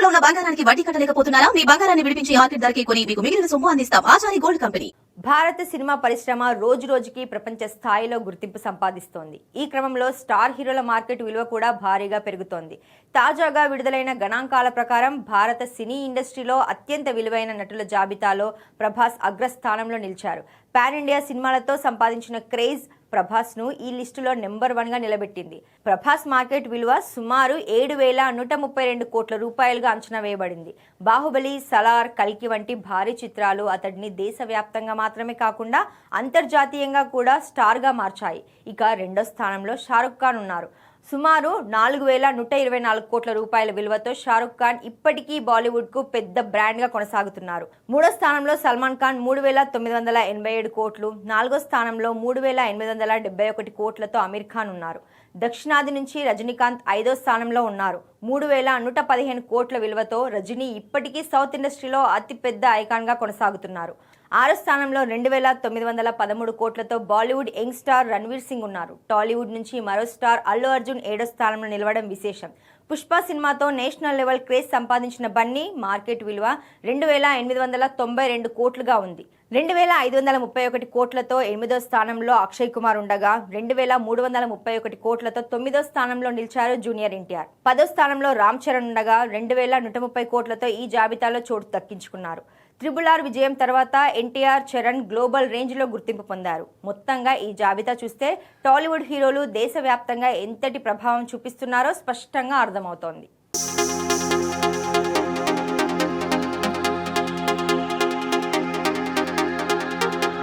తాకట్టులో ఉన్న బంగారానికి వడ్డీ కట్టలేకపోతున్నారా? మీ బంగారాన్ని విడిపించి మార్కెట్ ధరకే కొని మీకు మిగిలిన సొమ్ము అందిస్తాం. Achari gold company. భారత సినిమా పరిశ్రమ రోజు రోజుకి ప్రపంచ స్థాయిలో గుర్తింపు సంపాదిస్తోంది. ఈ క్రమంలో స్టార్ హీరోల మార్కెట్ విలువ కూడా భారీగా పెరుగుతోంది. తాజాగా విడుదలైన గణాంకాల ప్రకారం భారత సినీ ఇండస్ట్రీలో అత్యంత విలువైన నటుల జాబితాలో ప్రభాస్ అగ్రస్థానంలో నిలిచారు. పాన్ ఇండియా సినిమాలతో సంపాదించిన క్రేజ్ ప్రభాస్ ను ఈ లిస్టులో నెంబర్ 1 గా నిలబెట్టింది. ప్రభాస్ మార్కెట్ విలువ సుమారు 7,132 కోట్ల రూపాయలుగా అంచనా వేయబడింది. బాహుబలి, సలార్, కల్కి వంటి భారీ చిత్రాలు అతడిని దేశవ్యాప్తంగా మాత్రమే కాకుండా అంతర్జాతీయంగా కూడా స్టార్ గా మార్చాయి. ఇక రెండో స్థానంలో షారుఖ్ ఖాన్ ఉన్నారు. సుమారు 4,124 కోట్ల రూపాయల విలువతో షారుఖ్ ఖాన్ ఇప్పటికీ బాలీవుడ్ కు పెద్ద బ్రాండ్ గా కొనసాగుతున్నారు. మూడో స్థానంలో సల్మాన్ ఖాన్ 3,987 కోట్లు, నాలుగో స్థానంలో 3,871 కోట్లతో అమీర్ ఖాన్ ఉన్నారు. దక్షిణాది నుంచి రజనీకాంత్ 5వ స్థానంలో ఉన్నారు. 3,115 కోట్ల విలువతో రజనీ ఇప్పటికీ సౌత్ ఇండస్ట్రీలో అతిపెద్ద ఐకాన్ గా కొనసాగుతున్నారు. 6వ స్థానంలో 2,913 కోట్లతో బాలీవుడ్ యంగ్ స్టార్ రణ్వీర్ సింగ్ ఉన్నారు. టాలీవుడ్ నుంచి మరో స్టార్ అల్లు అర్జున్ 7వ స్థానంలో నిలవడం విశేషం. పుష్ప సినిమాతో నేషనల్ లెవెల్ క్రేజ్ సంపాదించిన బన్నీ మార్కెట్ విలువ 2,892 కోట్లుగా ఉంది. 2,531 కోట్లతో 8వ స్థానంలో అక్షయ్ కుమార్ ఉండగా 2,331 కోట్లతో 9వ స్థానంలో నిలిచారు జూనియర్ ఎన్టీఆర్. 10వ స్థానంలో రామ్ చరణ్ ఉండగా 2,130 కోట్లతో ఈ జాబితాలో చోటు దక్కించుకున్నారు. RRR విజయం తర్వాత ఎన్టీఆర్, చరణ్ గ్లోబల్ రేంజ్ లో గుర్తింపు పొందారు. మొత్తంగా ఈ జాబితా చూస్తే టాలీవుడ్ హీరోలు దేశవ్యాప్తంగా ఎంతటి ప్రభావం చూపిస్తున్నారో స్పష్టంగా అర్థమవుతోంది.